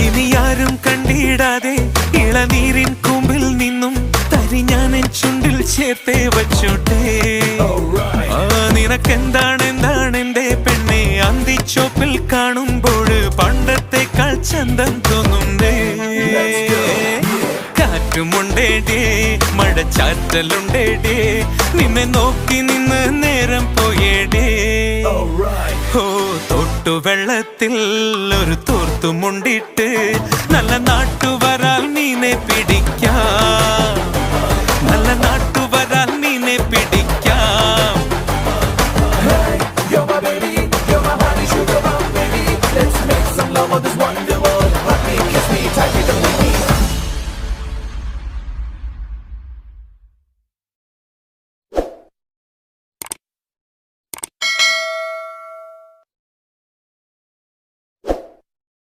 ഇനി ആരും കണ്ടിടാതെ ഇളനീരിൻ കൂമ്പിൽ നിന്നും തരി ഞാൻ എൻ ചുണ്ടിൽ ചേർത്തേ വച്ചോട്ടെ. നിനക്കെന്താണ് എന്റെ പെണ്ണെ അന്തിച്ചോപ്പിൽ കാണുമ്പോൾ പണ്ടത്തെക്കാൾ ചന്തം തോന്നുന്നേ. കാറ്റുമുണ്ടേടേ മഴച്ചാറ്റലുണ്ടേടേ നിന്നെ നോക്കി നിന്ന് നേരം പോയേടേ. ഓ തൊട്ടുവെള്ളത്തിൽ ഒരു തോർത്തുമുണ്ടിട്ട് നല്ല നാട്ടുവരാൽ മീനെ പിടിക്കാം. നല്ല നാട്ടു